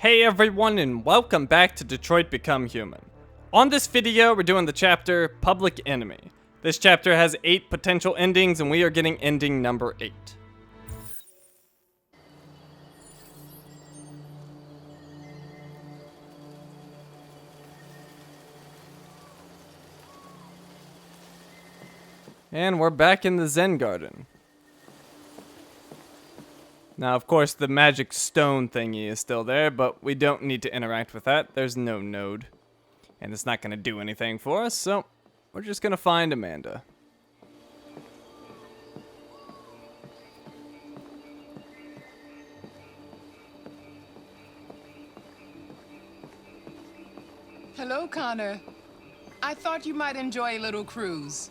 Hey everyone, and welcome back to Detroit Become Human. On this video, we're doing the chapter Public Enemy. This chapter has 8 potential endings, and we are getting ending number 8. And we're back in the Zen Garden. Now, of course, the magic stone thingy is still there, but we don't need to interact with that. There's no node. And it's not going to do anything for us, so we're just going to find Amanda. Hello, Connor. I thought you might enjoy a little cruise.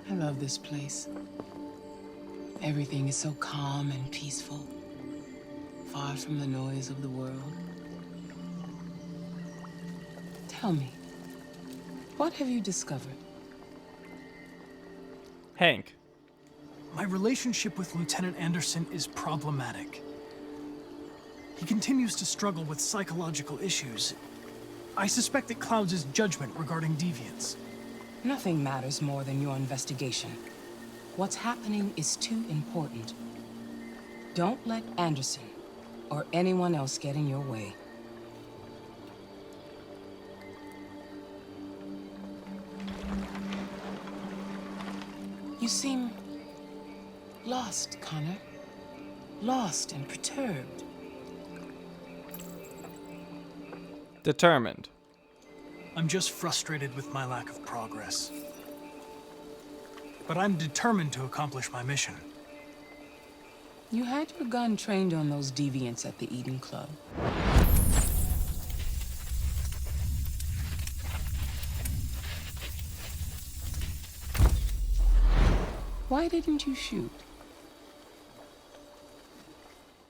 I love this place. Everything is so calm and peaceful, far from the noise of the world. Tell me, what have you discovered? Hank. My relationship with Lieutenant Anderson is problematic. He continues to struggle with psychological issues. I suspect it clouds his judgment regarding deviants. Nothing matters more than your investigation. What's happening is too important. Don't let Anderson or anyone else get in your way. You seem lost, Connor. Lost and perturbed. Determined. I'm just frustrated with my lack of progress. But I'm determined to accomplish my mission. You had your gun trained on those deviants at the Eden Club. Why didn't you shoot?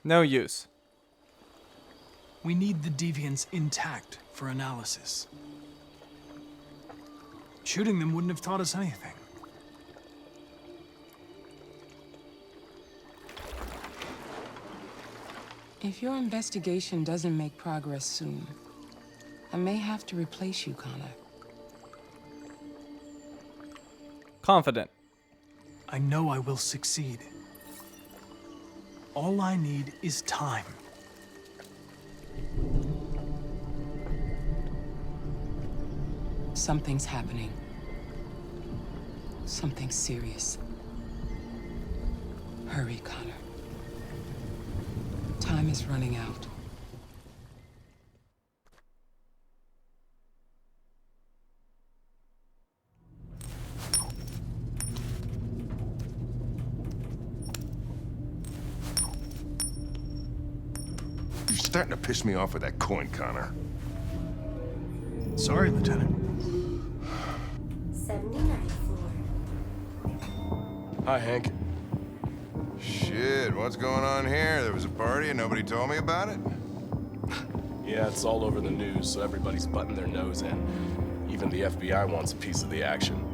No use. We need the deviants intact for analysis. Shooting them wouldn't have taught us anything. If your investigation doesn't make progress soon, I may have to replace you, Connor. Confident. I know I will succeed. All I need is time. Something's happening. Something serious. Hurry, Connor. Time is running out. You're starting to piss me off with that coin, Connor. Sorry, Lieutenant. 79th floor. Hi, Hank. Shit, what's going on here? There was a party and nobody told me about it? Yeah, it's all over the news, so everybody's butting their nose in. Even the FBI wants a piece of the action.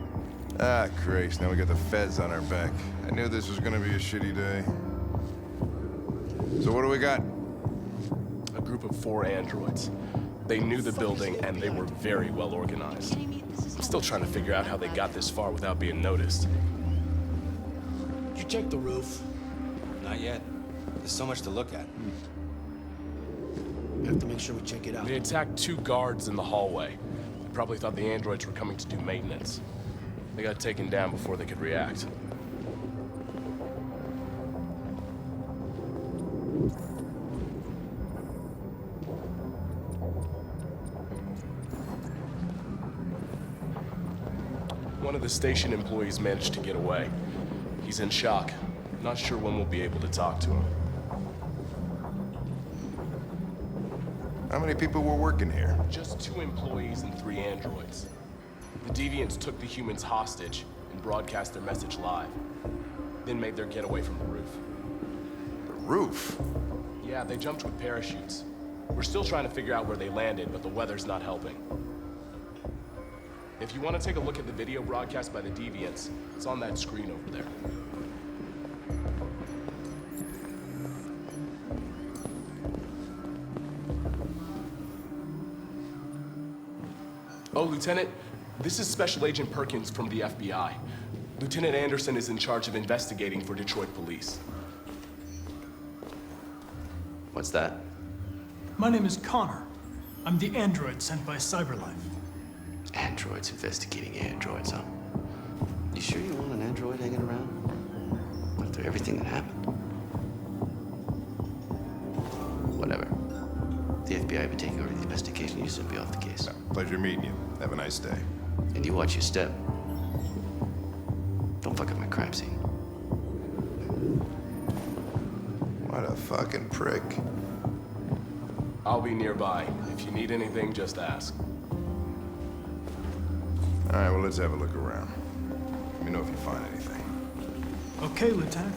Ah, Christ, now we got the feds on our back. I knew this was gonna be a shitty day. So what do we got? A group of 4 androids. They knew the building, and they were very well organized. I'm still trying to figure out how they got this far without being noticed. Did you check the roof? Not yet. There's so much to look at. We have to make sure we check it out. They attacked 2 guards in the hallway. They probably thought the androids were coming to do maintenance. They got taken down before they could react. One of the station employees managed to get away. He's in shock. Not sure when we'll be able to talk to him. How many people were working here? Just 2 employees and 3 androids. The deviants took the humans hostage and broadcast their message live. Then made their getaway from the roof. The roof? Yeah, they jumped with parachutes. We're still trying to figure out where they landed, but the weather's not helping. If you want to take a look at the video broadcast by the deviants, it's on that screen over there. Oh, Lieutenant, this is Special Agent Perkins from the FBI. Lieutenant Anderson is in charge of investigating for Detroit police. What's that? My name is Connor. I'm the android sent by CyberLife. Androids investigating androids, huh? You sure you want an android hanging around? After everything that happened? Whatever. The FBI will be taking over the investigation. You should be off the case. Pleasure meeting you. Have a nice day. And you watch your step. Don't fuck up my crime scene. What a fucking prick. I'll be nearby. If you need anything, just ask. All right, well, let's have a look around. Let me know if you find anything. Okay, Lieutenant.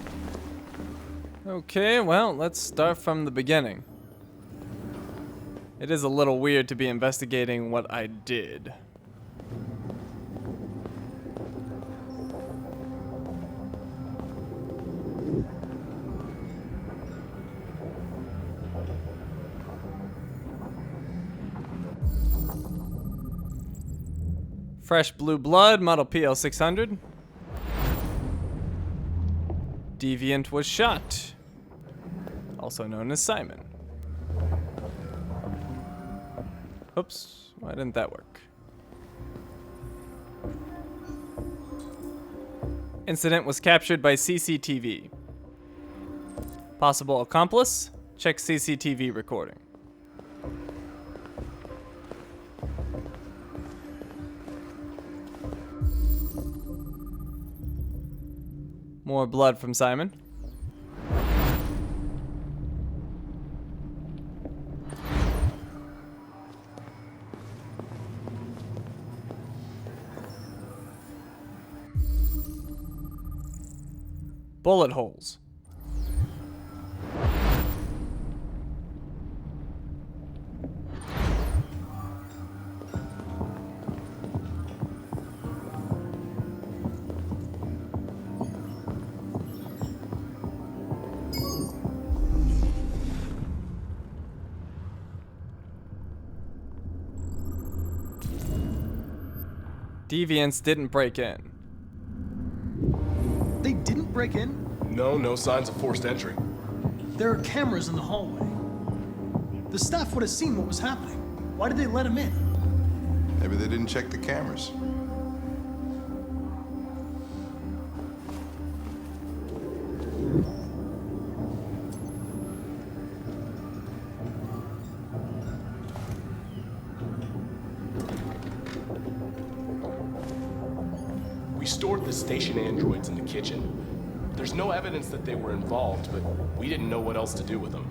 Okay, well, let's start from the beginning. It is a little weird to be investigating what I did. Fresh blue blood, model PL600. Deviant was shot, also known as Simon. Oops, why didn't that work? Incident was captured by CCTV. Possible accomplice? Check CCTV recording. More blood from Simon. Bullet holes. Deviants didn't break in. They didn't break in? No signs of forced entry. There are cameras in the hallway. The staff would have seen what was happening. Why did they let him in? Maybe they didn't check the cameras. We stored the station androids in the kitchen. There's no evidence that they were involved, but we didn't know what else to do with them.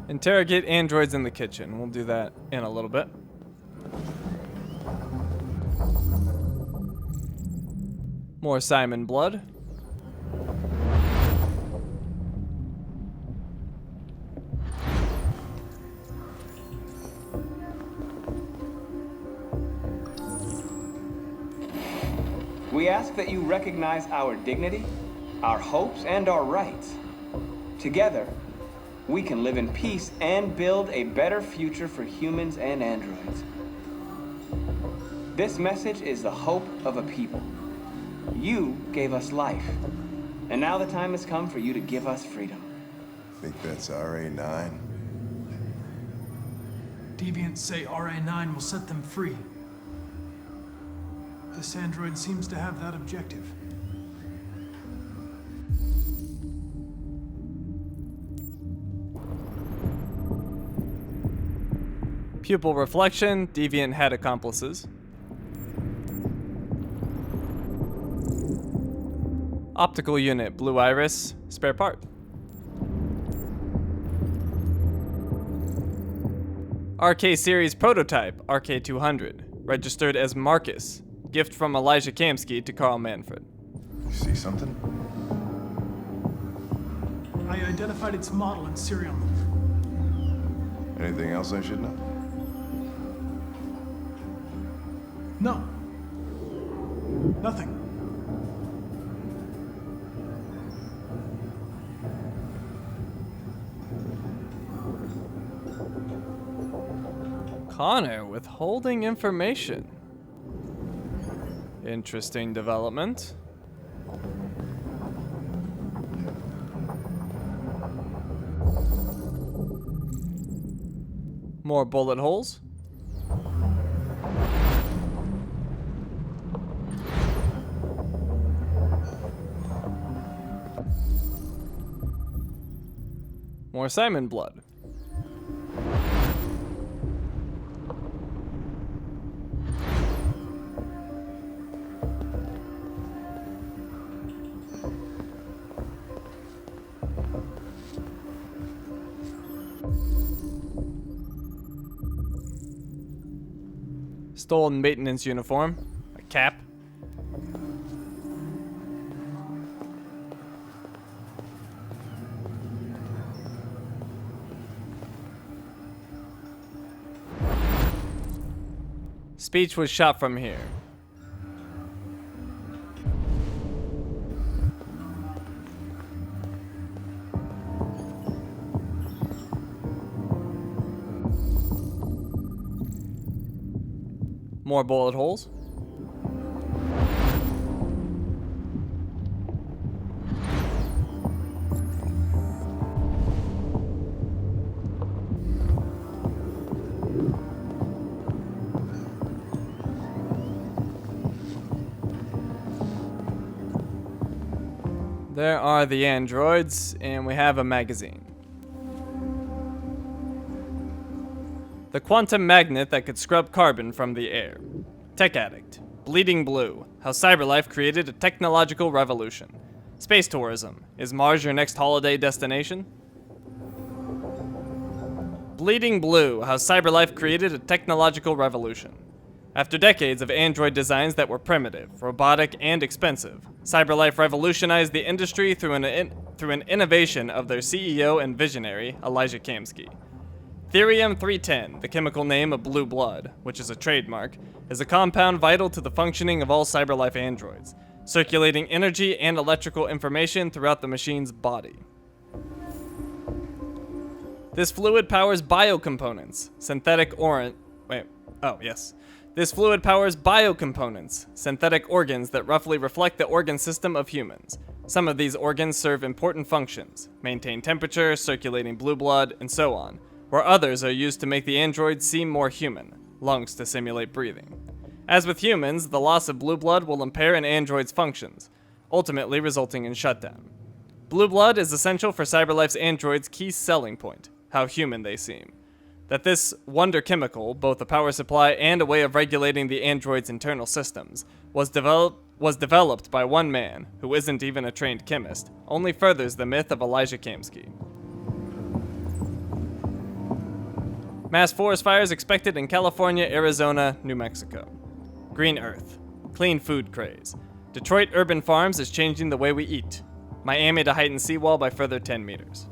Interrogate androids in the kitchen. We'll do that in a little bit. More Simon blood. We ask that you recognize our dignity, our hopes, and our rights. Together, we can live in peace and build a better future for humans and androids. This message is the hope of a people. You gave us life, and now the time has come for you to give us freedom. Think that's RA9? Deviants say RA9 will set them free. This android seems to have that objective. Pupil reflection. Deviant had accomplices. Optical unit, blue iris, spare part. RK series prototype, RK200, registered as Marcus. Gift from Elijah Kamsky to Carl Manfred. You see something? I identified its model and serial number. Anything else I should know? No. Nothing. Connor withholding information. Interesting development. More bullet holes. More Simon blood. Stolen maintenance uniform, a cap. Speech was shot from here. More bullet holes. There are the androids, and we have a magazine. The quantum magnet that could scrub carbon from the air. Tech Addict. Bleeding Blue. How Cyberlife created a technological revolution. Space tourism. Is Mars your next holiday destination? Bleeding Blue. How Cyberlife created a technological revolution. After decades of android designs that were primitive, robotic, and expensive, Cyberlife revolutionized the industry through an innovation of their CEO and visionary, Elijah Kamsky. Therium-310, the chemical name of blue blood, which is a trademark, is a compound vital to the functioning of all Cyberlife androids, circulating energy and electrical information throughout the machine's body. This fluid powers biocomponents, This fluid powers biocomponents, synthetic organs that roughly reflect the organ system of humans. Some of these organs serve important functions, maintain temperature, circulating blue blood, and so on, where others are used to make the androids seem more human, lungs to simulate breathing. As with humans, the loss of blue blood will impair an android's functions, ultimately resulting in shutdown. Blue blood is essential for Cyberlife's androids' key selling point, how human they seem. That this wonder chemical, both a power supply and a way of regulating the android's internal systems, was developed by one man, who isn't even a trained chemist, only furthers the myth of Elijah Kamsky. Mass forest fires expected in California, Arizona, New Mexico. Green Earth. Clean food craze. Detroit urban farms is changing the way we eat. Miami to heighten seawall by further 10 meters.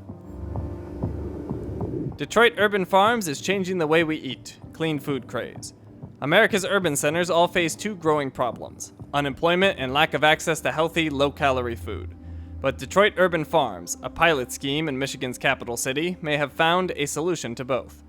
Detroit urban farms is changing the way we eat. Clean food craze. America's urban centers all face two growing problems: unemployment and lack of access to healthy, low-calorie food. But Detroit urban farms, a pilot scheme in Michigan's capital city, may have found a solution to both.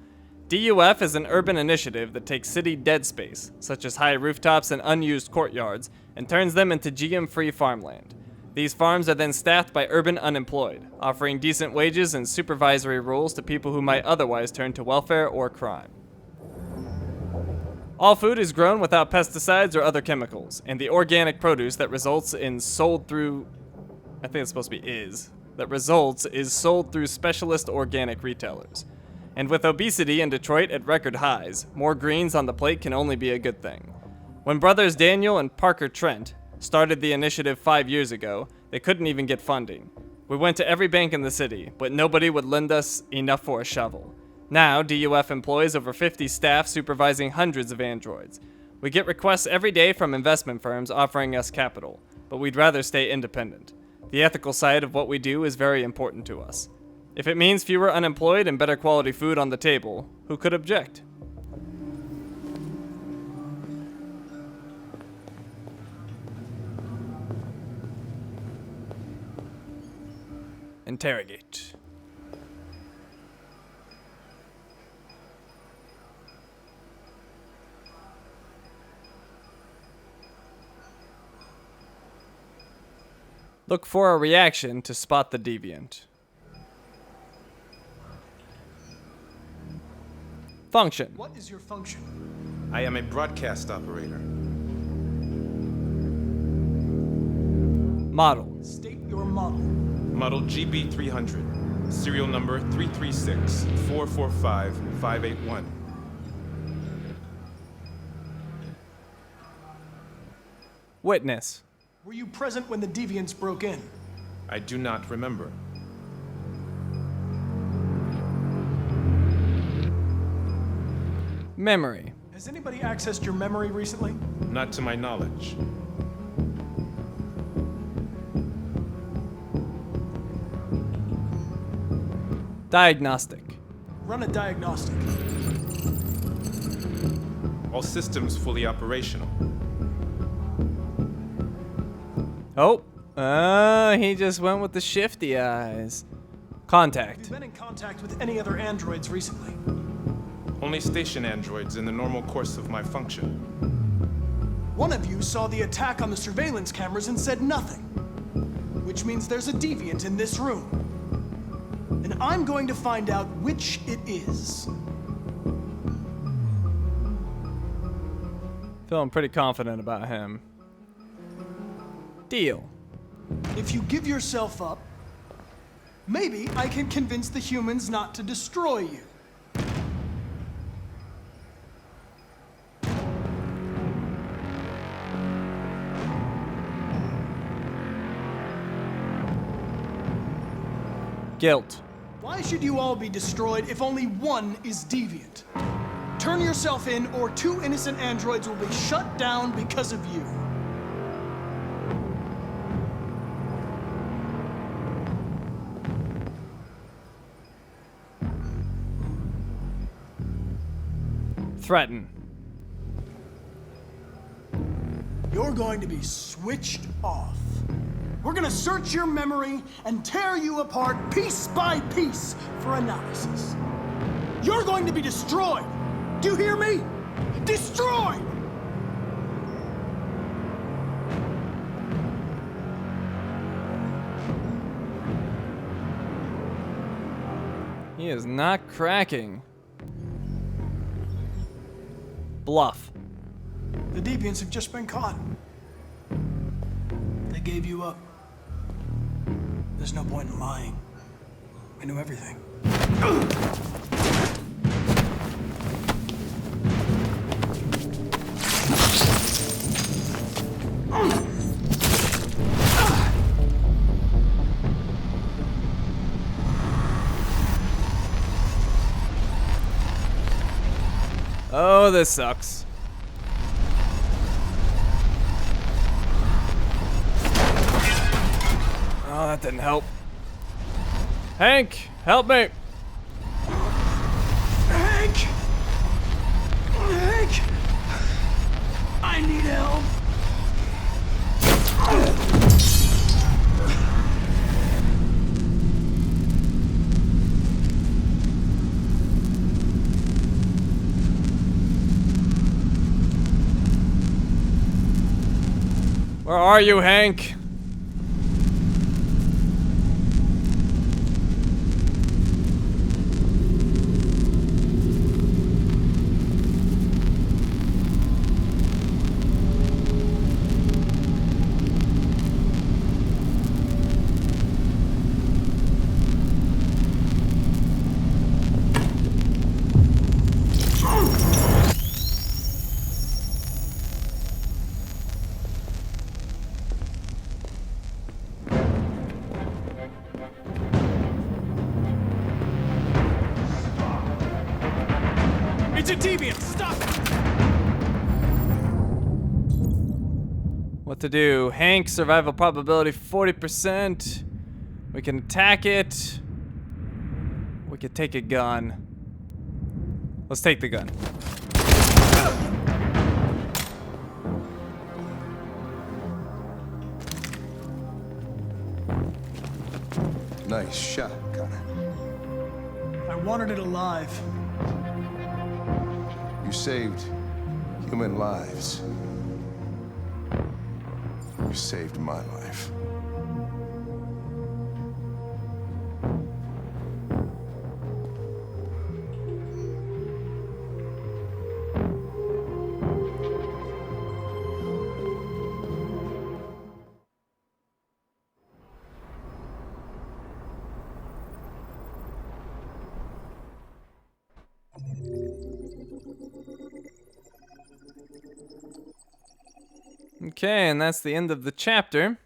DUF is an urban initiative that takes city dead space, such as high rooftops and unused courtyards, and turns them into GM-free farmland. These farms are then staffed by urban unemployed, offering decent wages and supervisory roles to people who might otherwise turn to welfare or crime. All food is grown without pesticides or other chemicals, and the organic produce that results is sold through specialist organic retailers. And with obesity in Detroit at record highs, more greens on the plate can only be a good thing. When brothers Daniel and Parker Trent started the initiative 5 years ago, They couldn't even get funding. We went to every bank in the city, but nobody would lend us enough for a shovel. Now, DUF employs over 50 staff supervising hundreds of androids. We get requests every day from investment firms offering us capital, but we'd rather stay independent. The ethical side of what we do is very important to us. If it means fewer unemployed and better quality food on the table, who could object? Interrogate. Look for a reaction to spot the deviant. Function. What is your function? I am a broadcast operator. Model. State your model. Model GB300. Serial number 336-445-581. Witness. Were you present when the deviants broke in? I do not remember. Memory. Has anybody accessed your memory recently? Not to my knowledge. Diagnostic. Run a diagnostic. All systems fully operational. Oh, he just went with the shifty eyes. Have Contact. you been in contact with any other androids recently? Only station androids in the normal course of my function. One of you saw the attack on the surveillance cameras and said nothing. Which means there's a deviant in this room. And I'm going to find out which it is. Feeling pretty confident about him. Deal. If you give yourself up, maybe I can convince the humans not to destroy you. Guilt. Why should you all be destroyed if only one is deviant? Turn yourself in, or 2 innocent androids will be shut down because of you. Threaten. You're going to be switched off. We're gonna search your memory and tear you apart piece by piece for analysis. You're going to be destroyed. Do you hear me? Destroyed! He is not cracking. Bluff. The deviants have just been caught. They gave you up. There's no point in lying. I knew everything. Oh, this sucks. Oh, that didn't help. Hank, help me. Hank! Hank! I need help. Where are you, Hank? It's a deviant! Stop it! What to do? Hank, survival probability 40%. We can attack it. We could take a gun. Let's take the gun. Nice shot, Connor. I wanted it alive. You saved human lives. You saved my life. Okay, and that's the end of the chapter.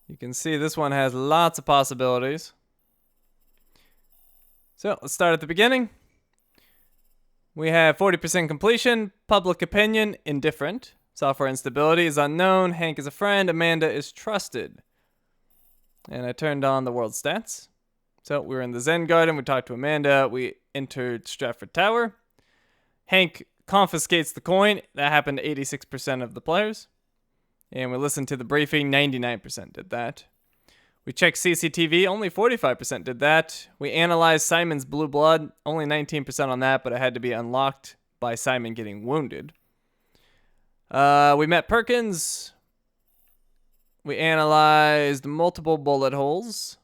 You can see this one has lots of possibilities. So, let's start at the beginning. We have 40% completion, public opinion, indifferent. Software instability is unknown, Hank is a friend, Amanda is trusted. And I turned on the world stats. So, we were in the Zen Garden, we talked to Amanda, we entered Stratford Tower. Hank confiscates the coin. That happened to 86% of the players. And we listened to the briefing, 99% did that. We checked CCTV, only 45% did that. We analyzed Simon's blue blood, only 19% on that, but it had to be unlocked by Simon getting wounded. We met Perkins. We analyzed multiple bullet holes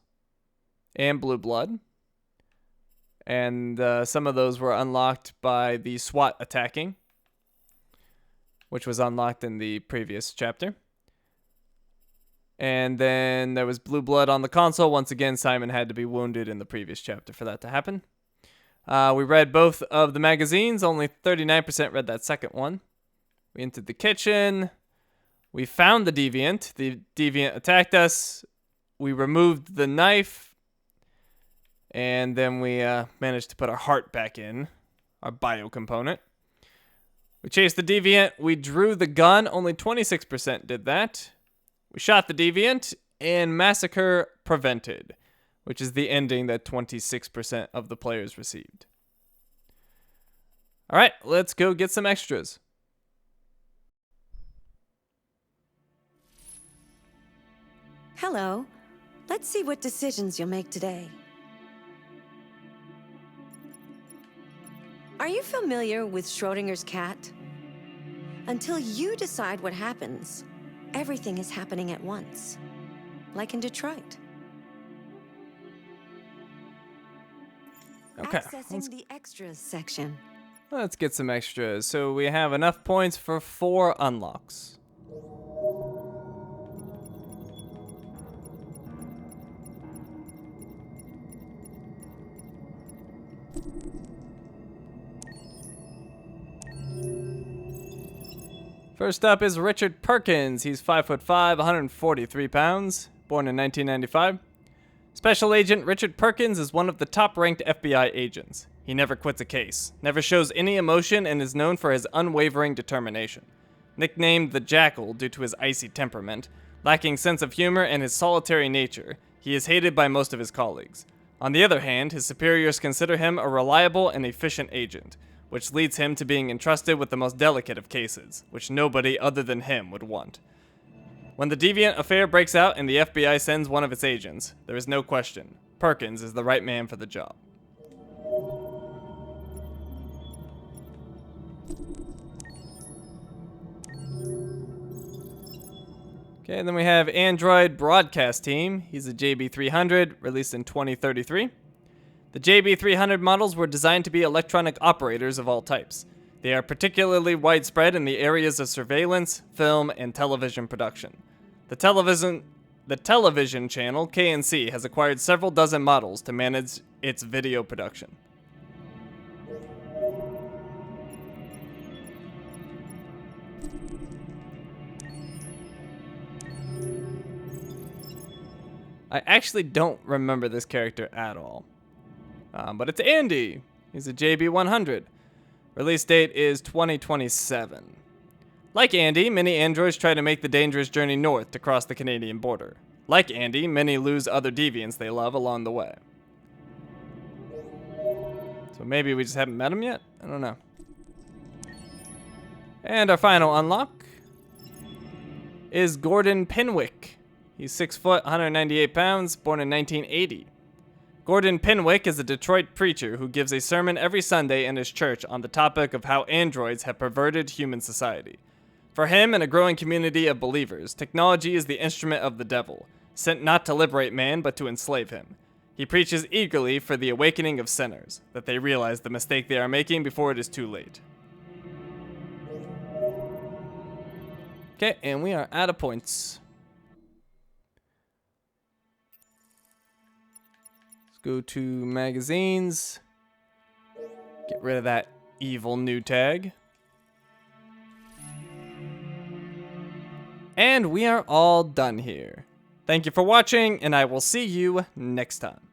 and blue blood. And some of those were unlocked by the SWAT attacking, which was unlocked in the previous chapter. And then there was blue blood on the console. Once again, Simon had to be wounded in the previous chapter for that to happen. We read both of the magazines. Only 39% read that second one. We entered the kitchen. We found the deviant. The deviant attacked us. We removed the knife. And then we managed to put our heart back in, our bio component. We chased the deviant. We drew the gun. Only 26% did that. We shot the deviant, and massacre prevented, which is the ending that 26% of the players received. All right, let's go get some extras. Hello. Let's see what decisions you'll make today. Are you familiar with Schrodinger's cat? Until you decide what happens, everything is happening at once, like in Detroit. Okay. Accessing the extras section. Let's get some extras. So we have enough points for 4 unlocks. First up is Richard Perkins. He's 5'5", 143 pounds, born in 1995. Special Agent Richard Perkins is one of the top-ranked FBI agents. He never quits a case, never shows any emotion, and is known for his unwavering determination. Nicknamed the Jackal due to his icy temperament, lacking sense of humor, and his solitary nature, he is hated by most of his colleagues. On the other hand, his superiors consider him a reliable and efficient agent, which leads him to being entrusted with the most delicate of cases, which nobody other than him would want. When the deviant affair breaks out and the FBI sends one of its agents, there is no question, Perkins is the right man for the job. Okay, then we have Android Broadcast Team. He's a JB300, released in 2033. The JB300 models were designed to be electronic operators of all types. They are particularly widespread in the areas of surveillance, film, and television production. The television channel KNC has acquired several dozen models to manage its video production. I actually don't remember this character at all. But it's Andy. He's a JB100. Release date is 2027. Like Andy, many androids try to make the dangerous journey north to cross the Canadian border. Like Andy, many lose other deviants they love along the way. So maybe we just haven't met him yet? I don't know. And our final unlock is Gordon Pinwick. He's 6 foot, 198 pounds, born in 1980. Gordon Pinwick is a Detroit preacher who gives a sermon every Sunday in his church on the topic of how androids have perverted human society. For him and a growing community of believers, technology is the instrument of the devil, sent not to liberate man but to enslave him. He preaches eagerly for the awakening of sinners, that they realize the mistake they are making before it is too late. Okay, and we are out of points. Let's go to magazines. Get rid of that evil new tag. And we are all done here. Thank you for watching, and I will see you next time.